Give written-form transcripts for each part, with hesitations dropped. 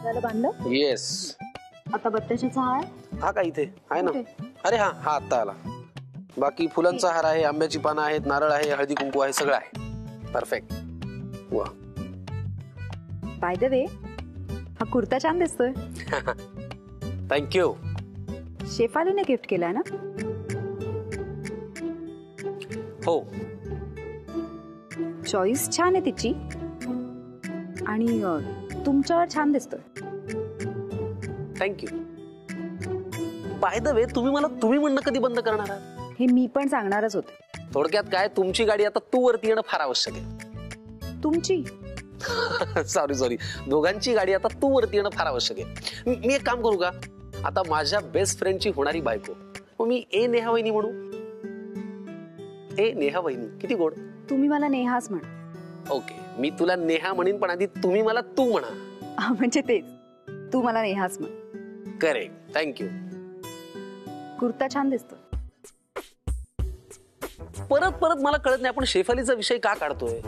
झालं बांधलं? येस. आता बत्त्याचा हार हा का इथे आहे ना? अरे हा हा आता आला. बाकी फुलांचा हार आहे, आंब्याची पानं आहेत, नारळ आहे, हळदी कुंकू आहे, सगळं आहे. परफेक्ट. वा. बाय द वे, हा कुर्ता छान दिसतोय. थँक्यू. शेफालीने गिफ्ट केलाय ना? हो. चॉईस छान आहे तिची आणि तुमच्यावर छान दिसतोय. थँक्यू. बाय द वे, तुम्ही मला तुम्ही म्हणणं कधी बंद करणार आहात? हे मी पण सांगणारच होते. थोडक्यात काय, तुमची गाडी आता तू वरती येणं फार आवश्यक आहे. तुमची? सॉरी, दोघांची गाडी आता तू वरती येणं फार आवश्यक आहे. मी एक काम करू का, आता माझ्या बेस्ट फ्रेंडची होणारी बायको मग मी ए नेहा वहिनी म्हणू? ए नेहा वहिनी किती गोड. तुम्ही मला नेहाच म्हणा. ओके, मी तुला नेहा म्हणीन, पण आधी तुम्ही मला तू म्हणा. म्हणजे तेच, तू मला नेहाच म्हण. करेक्ट. थँक्यू. कुर्ता छान दिसतो. परत मला कळत नाही, आपण शेफालीचा विषय का काढतोय?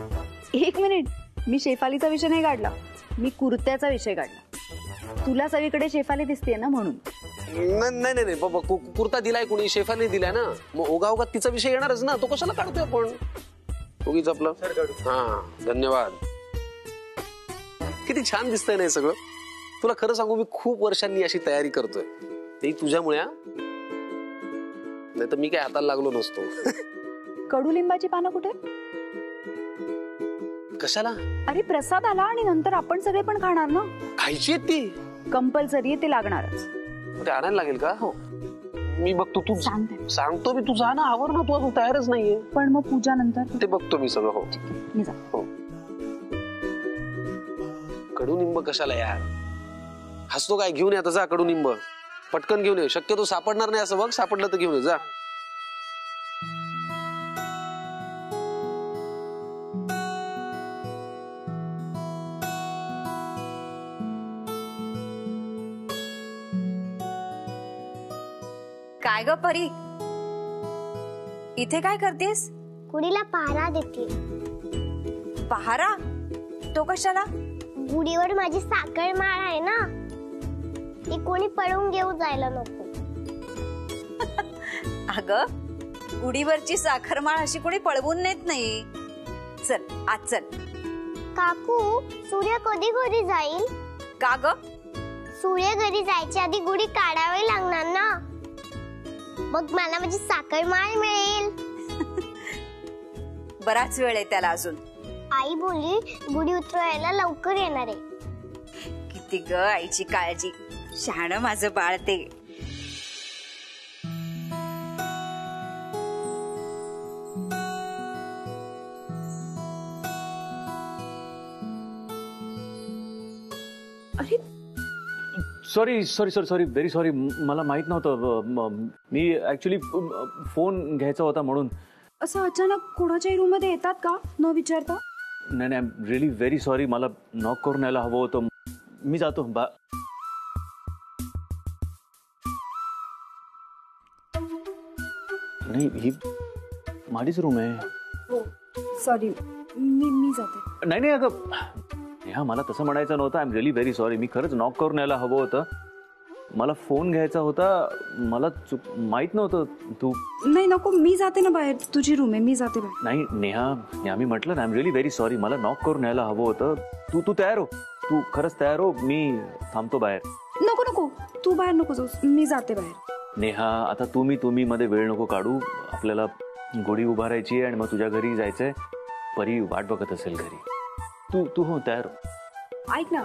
एक मिनिट, मी शेफालीचा विषय नाही काढला, मी कुर्त्याचा विषय काढला. तुला सगळीकडे शेफाली दिसतेय ना म्हणून. नाही बाबा, कुर्ता दिलाय कोणी? शेफाली दिलाय ना. मग ओघा तिचा विषय येणारच ना, तो कशाला काढतोय आपण? उगीच आपलं. हा, धन्यवाद. किती छान दिसतंय ना सगळं. तुला खरं सांगू, मी खूप वर्षांनी अशी तयारी करतोय, ते तुझ्यामुळे. नाही तर मी काय हाताला लागलो नसतो. कडुलिंबाची पानं कुठे? कशाला? अरे प्रसाद आला आणि नंतर आपण सगळे पण खाणार ना. खायची आहेत ती? कंपल्सरी आहे, ते लागणारच. ते आणायला लागेल का? हो. मी बघतो. तू सांगतो मी, तू जा ना, आवर ना. तू अजून तयारच नाहीये. पण मग पूजा नंतर ते बघतो मी सगळं. हो मी जा. हो. कडुनिंब कशाला यार? हसतो काय? घेऊन ये आता, जा कडुनिंब पटकन घेऊन ये. शक्यतो सापडणार नाही असं बघ, सापडलं तर घेऊन ये, जा. काय ग परी, इथे काय करतेस? गुढीला पहारा देते. पहारा? तो कशाला? गुढीवर माझी साखर माळ आहे ना, ती कोणी पळून घेऊन जायला नको. अगं, गुढीवरची साखरमाळ अशी कोणी पळवून नेत नाही. चल आज चल. काकू, सूर्य कधी घरी जाईल? का ग? सूर्य घरी जायच्या आधी गुढी काढावी लागणार ना, मग मला माझी साखर माळ मिळेल. बराच वेळ आहे त्याला अजून. आई बोलली गुढी उतरवायला लवकर येणार आहे. किती ग आईची काळजी. शहाणं माझं बाळ ते. अरे सॉरी व्हेरी सॉरी. मला माहित नव्हतं. मी ऍक्च्युली फोन घ्यायचा होता म्हणून. असं अचानक कोणाच्याही रूम मध्ये येतात का न विचारता? नाही I am really very sorry. मला नॉक करून यायला हवं होतं. मी जातो. नाही, ही माझीच रूम आहे. हो सॉरी, मी जाते. नाही अगं नेहा, मला तसं म्हणायचं नव्हतं. I am really very sorry. मी खरंच नॉक करून यायला हवं होतं. मला फोन घ्यायचा होता. मला माहित नव्हतं तू. नाही नको, मी जाते ना बाहेर. तुझी रूम आहे, मी जाते बाहेर. नाही नेहा, मी म्हटलं ना, I am really very sorry. मला नॉक करून यायला हवं होतं. तू तयार हो. तू खरंच तयार हो. मी थांबतो बाहेर. नको, तू बाहेर नको जाऊस, मी जाते बाहेर. नेहा, आता तुम्ही मध्ये वेळ नको काढू. आपल्याला गुढी उभारायची आहे आणि मग तुझ्या घरी जायचंय. परी वाट बघत असेल घरी. तू हो तयार. ऐक ना,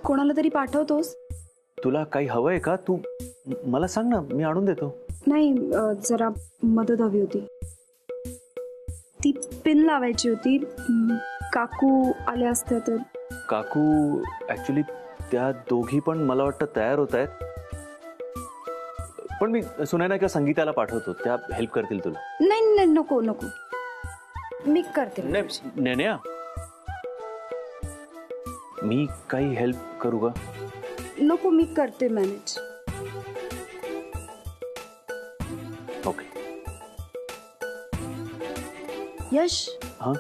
कोणाला तरी पाठवतोस? तुला काही हवंय का? तू मला सांग ना, मी आणून देतो. नाही, जरा मदत हवी होती. ती पिन लावायची होती. काकू आल्या असत्या तर. काकू ऍक्च्युली त्या दोघी पण मला वाटतं तयार होत आहेत. पण मी सुनैना किंवा संगीताला पाठवतो, त्या हेल्प करतील तुला. नाही नको, मी करते. नेन्या, मी काही हेल्प करू का? नको, मी करते मॅनेज. ओके. यश. हाँ.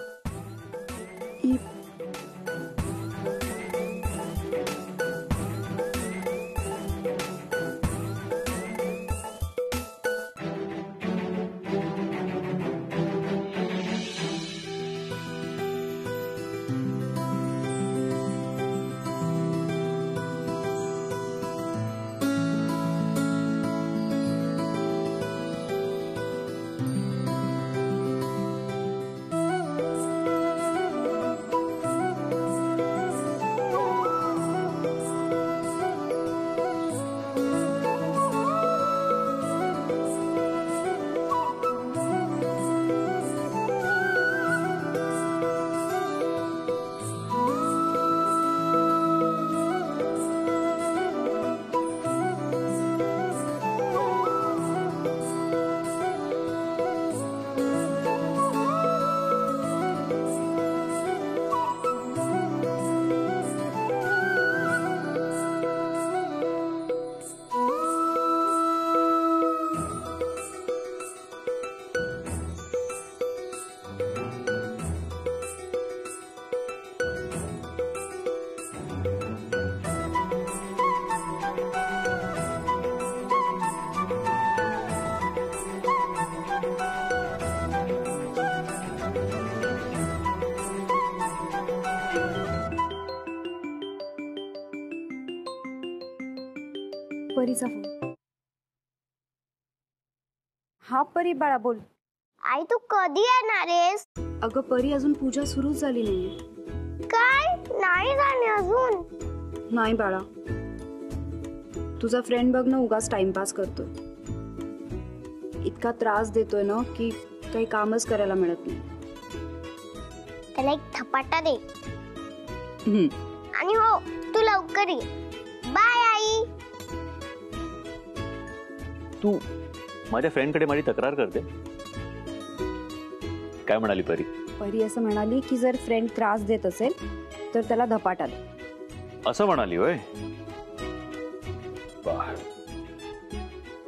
परीचा फोन. हा परी बाळा बोल. आई तू कधी येणार आहेस? अगं परी अजून पूजा सुरूच झाली नाहीये. काय नाही झाली अजून? नाही बाळा, तुझा फ्रेंड बघ ना उगाच टाइमपास करतोय. इतका त्रास देतोय ना की काही कामच करायला मिळत नाही. त्याला एक थपाटा दे. आणि हो तू लवकर ये. बाय आई. तू माझ्या फ्रेंडकडे माझी तक्रार करते. काय म्हणाली परी? परी असं म्हणाली की जर फ्रेंड त्रास देत असेल तर त्याला धपाटा दे. असं म्हणाली होय?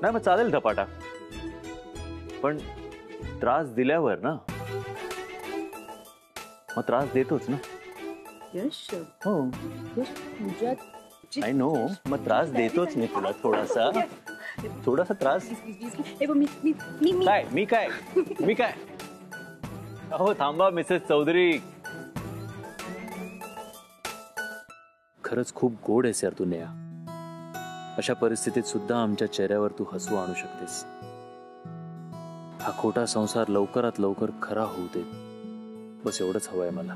नाही मग चालेल धपाटा, पण त्रास दिल्यावर ना, मग त्रास देतोच ना. यश हो पूजा आय नो, मग त्रास देतोच मी तुला थोडासा त्रास. मी काय अहो थांबा मिसेस चौधरी. खरंच खूप गोड आहेस यार तू नेहा. अशा परिस्थितीत सुद्धा आमच्या चेहऱ्यावर तू हसू आणू शकतेस. हा खोटा संसार लवकरात लवकर खरा होऊ दे, बस एवढंच हवंय मला.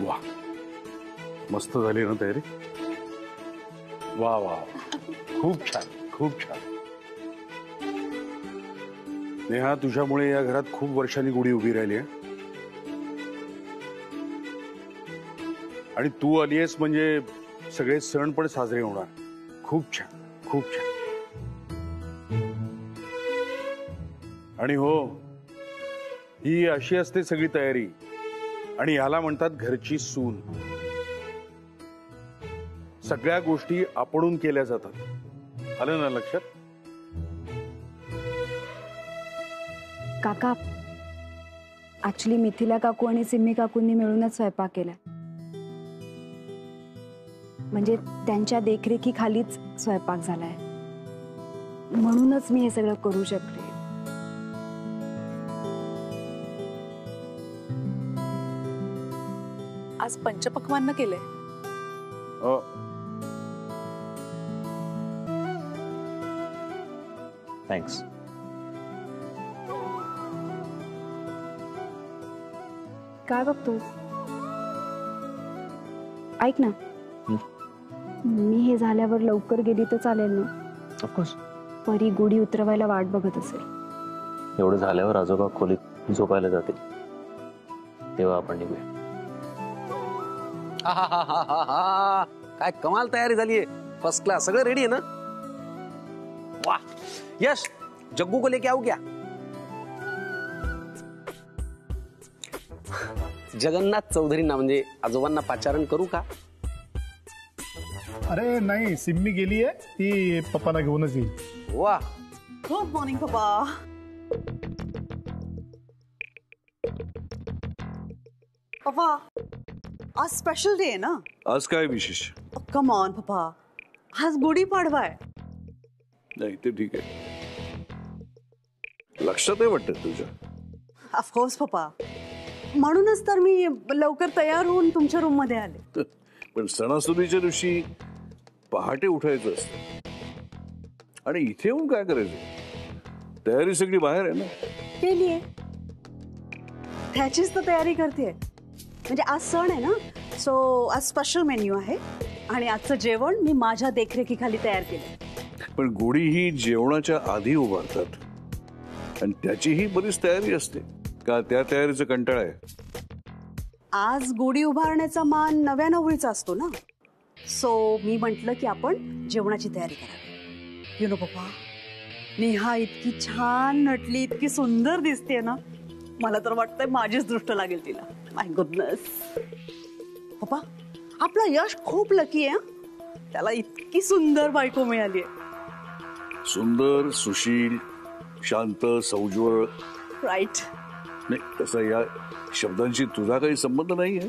वा मस्त झाली ना तयारी. वा वा खूप छान खूप छान. नेहा तुझ्यामुळे या घरात खूप वर्षांनी गुढी उभी राहिली आहे. आणि तू आली आहेस म्हणजे सगळे सण पण साजरे होणार. खूप छान खूप छान. आणि हो ही अशी असते सगळी तयारी, आणि याला म्हणतात घरची सून. सगळ्या गोष्टी आपणून केल्या जातात. आलं ना लक्षात? काका ऍक्च्युली मिथिला काकू आणि सिम्मी काकूंनी मिळूनच स्वयंपाक केलाय. म्हणजे त्यांच्या देखरेखीखालीच स्वयंपाक झालाय, म्हणूनच मी हे सगळं करू शकते. आज पंचपक्वान्न केलंय. थँक्स. काय बघतोस? ऐक ना, मी हे झाल्यावर लवकर गेली तर चालेल ना? ऑफकोर्स. परी गुढी उतरवायला वाट बघत असेल. एवढं झाल्यावर आजोबा खोलीत झोपायला जातील, तेव्हा आपण निघूया. काय कमाल तयारी झालीये. First class. सगळं रेडी आहे ना? वाह यश, जग्गू को लेके आऊ क्या? जगन्नाथ चौधरींना म्हणजे आजोबांना पाचारण करू का? अरे नाही, सिम्मी गेली आहे, ती पप्पाला घेऊनच येईल. वा गुड मॉर्निंग पप्पा. पप्पा आज स्पेशल डे आहे ना? आज काय विशेष? कम ऑन पप्पा, आज गुढीपाडवा आहे. नाही ते ठीक आहे, लक्षात आहे वाटतं तुझ्या. ऑफकोर्स पप्पा, म्हणूनच तर मी लवकर तयार होऊन तुमच्या रूम मध्ये आले. पण सणासुदीच्या दिवशी पहाटे उठायचं असतं, आणि इथे येऊन काय करायचं? तयारी सगळी बाहेर आहे ना. केलीये, त्याचीच तर तयारी करते. म्हणजे आज सण आहे ना, सो आज स्पेशल मेन्यू आहे, आणि आजचं जेवण मी माझ्या देखरेखीखाली तयार केलं. पण गुढी ही जेवणाच्या आधी उभारतात, आणि त्याचीही बरीच तयारी असते का? त्या तयारीचा कंटाळा आहे. आज गुढी उभारण्याचा मान नव्या नवरीचा असतो ना, सो मी म्हंटल की आपण जेवणाची तयारी करावी. यु नो पप्पा, नेहा इतकी छान नटली, इतकी सुंदर दिसते ना, मला तर वाटतंय माझीच दृष्ट लागेल तिला. माय गुडनेस. पप्पा आपला यश खूप लकी आहे. त्याला इतकी सुंदर बायको मिळाली आहे. सुंदर, सुशील, शांत, सौज्वळ. राईट. नाही तसा या शब्दांशी तुझा काही संबंध नाही आहे,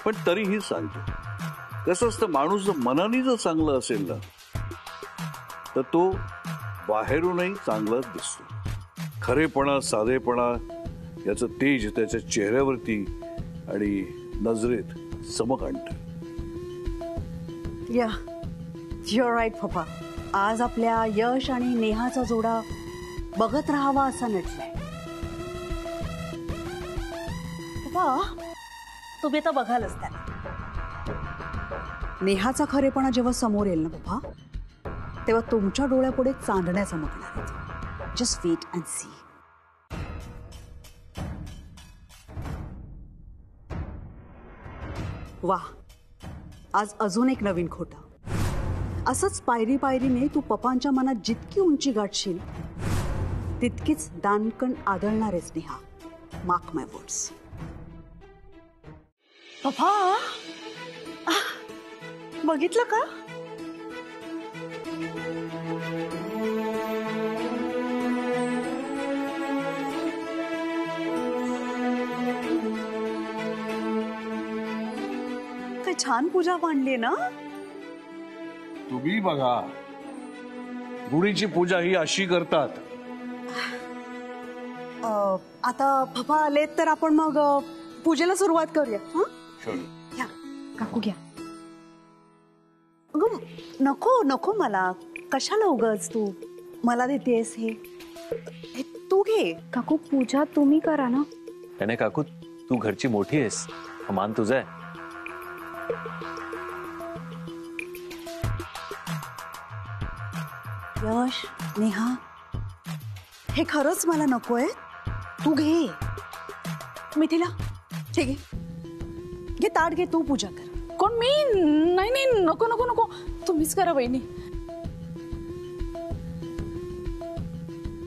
पण तरीही सांगतो. कसं असतं, माणूस जर मनाने जर चांगला असेल ना, तर तो बाहेरूनही चांगलाच दिसतो. खरेपणा, साधेपणा याचं तेज त्याच्या चेहऱ्यावरती आणि नजरेत चमक आणतं. या युअर राईट पप्पा. आज आपल्या यश आणि नेहाचा जोडा बघत राहावा असा नटलाय. पप्पा तुम्ही तर बघालच त्याला. नेहाचा खरेपणा जेव्हा समोर येईल ना पप्पा, तेव्हा तुमच्या डोळ्यापुढे चांदण्या चमकणार आहेत. Just wait and see. वाह, आज अजून एक नवीन खोटं. असंच पायरी पायरीने तू पप्पांच्या मनात जितकी उंची गाठशील तितकीच दानकण आदळणार आहेस नेहा. मार्क माय वर्ड्स. पप्पा बघितलं का? काय छान पूजा मांडली ना. तुम्ही बघा, गुढीची पूजा ही अशी करतात. आता पप्पा आलेत तर आपण मग पूजेला सुरुवात करूया. घ्या काकू घ्या. अगं नको नको, मला कशाला उगाच तू मला देतेस. हे तू घे. काकू पूजा तुम्ही करा ना. नाही काकू, तू घरची मोठी आहेस, हा मान तुझा आहे. यश नेहा, हे खरंच मला नकोय. तू घे. मिथिला ठीक आहे, घे ताट घे, तू पूजा कर. कोण मी? नाही नाही, नको नको नको, तुम्हीच करा वहिनी.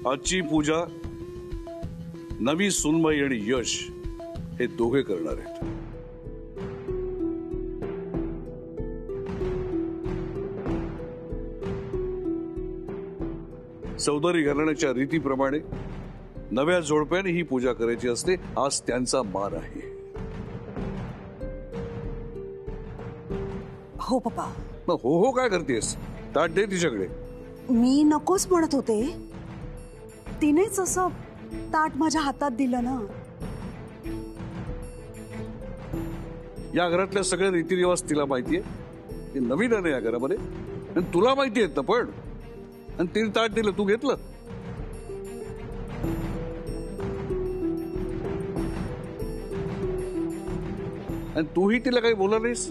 आजची पूजा नवी सुनबाई आणि यश हे दोघे करणार आहेत. चौधरी घराण्याच्या रीतीप्रमाणे नव्या जोडप्याने ही पूजा करायची असते. आज त्यांचा मान आहे. हो पप्पा. मग हो हो काय करतेस? ताट दे तिच्याकडे. मी नकोच म्हणत होते, तिनेच असं ताट माझ्या हातात दिलं ना. या घरातल्या सगळ्या रीतिरिवाज तिला माहितीये. ती नवीन आहे या घरामध्ये आणि तुला माहिती आहेत ना. पण आणि तिने ताट दिलं, तू घेतलं. आणि तूही तिला काही बोलला नाहीस.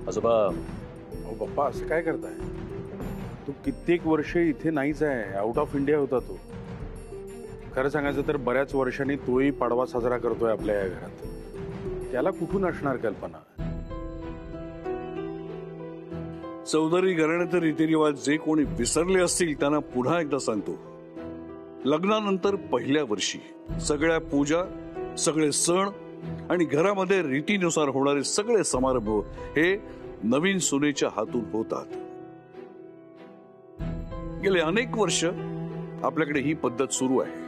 आजोबा, अहो पप्पा, असं काय करताय? तू कित्येक वर्ष इथे नाहीच आहे, आउट ऑफ इंडिया होता तू. खरं सांगायचं तर बऱ्याच वर्षांनी तोही पाडवा साजरा करतोय आपल्या या घरात. त्याला कुठून असणार कल्पना? चौधरी घराण्याचे रीतिरिवाज जे कोणी विसरले असतील त्यांना पुन्हा एकदा सांगतो. लग्नानंतर पहिल्या वर्षी सगळ्या पूजा, सगळे सण आणि घरामध्ये रीतीनुसार होणारे सगळे समारंभ हे नवीन सुनेच्या हातून होतात. गेले अनेक वर्ष आपल्याकडे ही पद्धत सुरू आहे.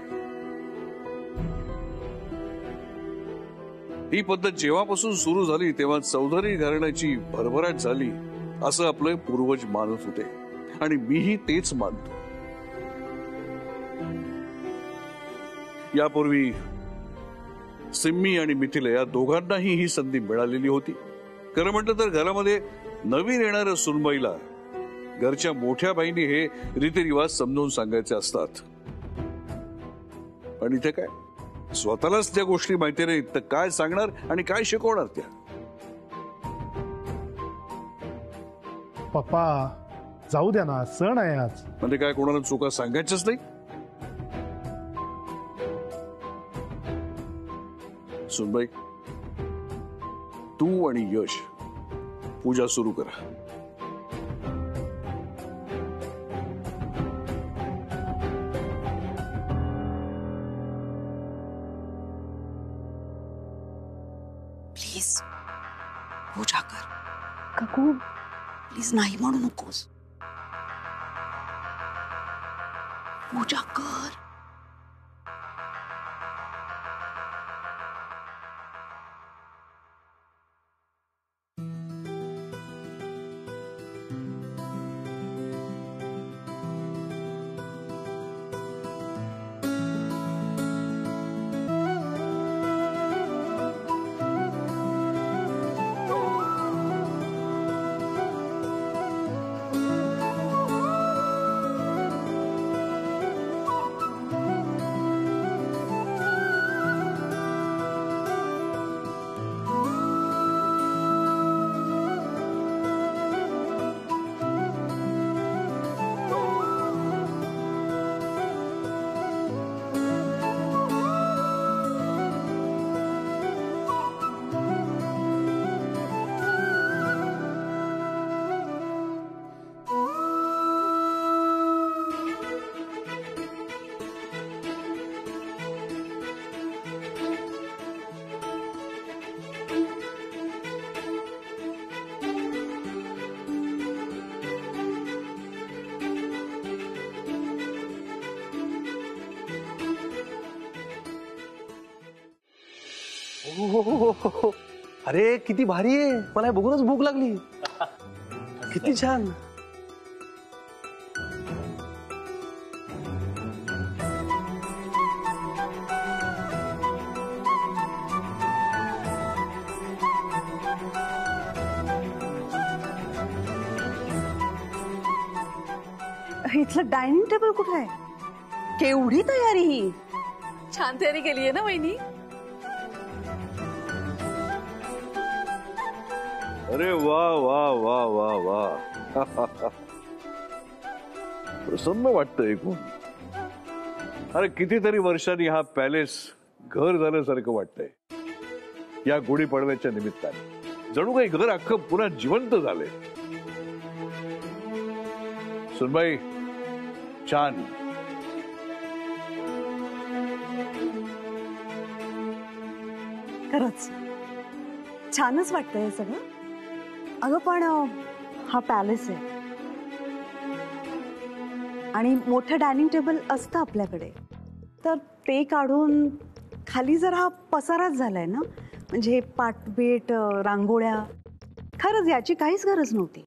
ही पद्धत जेव्हापासून सुरू झाली तेव्हा चौधरी घराण्याची भरभराट झाली असं आपले पूर्वज मानत होते आणि मीही तेच मानतो. यापूर्वी सिम्मी आणि मिथिला या दोघांनाही ही संधी मिळालेली होती. खरं म्हटलं तर घरामध्ये नवीन येणाऱ्या सुनबाईला घरच्या मोठ्या बाईंनी हे रीतिरिवाज समजावून सांगायचे असतात. पण इथे काय, स्वतःलाच त्या गोष्टी माहिती नाहीत तर काय सांगणार आणि काय शिकवणार त्या. पप्पा जाऊ द्या ना, सण आहे आज. म्हणजे काय कोणाला चुका सांगायच्याच नाही? सुनबाई, तू आणि यश पूजा सुरू करा. प्लीज पूजा कर. काकू प्लीज नाही म्हणू नकोस. पूजा कर. हो. अरे किती भारी आहे, मला हे बघूनच भूक लागली. किती छान. इथलं डायनिंग टेबल कुठे आहे? केवढी तयारी ही. छान तयारी केली आहे ना वहिनी. अरे वा वा वा वा वा. प्रसन्न वाटतं ऐकून. अरे कितीतरी वर्षांनी हा पॅलेस घर झाल्यासारखं वाटतंय या गुढीपाडव्याच्या निमित्ताने. जणू काही घर अख्खं पुन्हा जिवंत झालंय. सुनबाई छान. खरंच छानच वाटतंय हे सगळं. अगं पण हा पॅलेस आहे आणि मोठं डायनिंग टेबल असतं आपल्याकडे, तर ते काढून खाली जर हा पसाराच झालाय ना, म्हणजे पाटबेट रांगोळ्या, खरंच याची काहीच गरज नव्हती.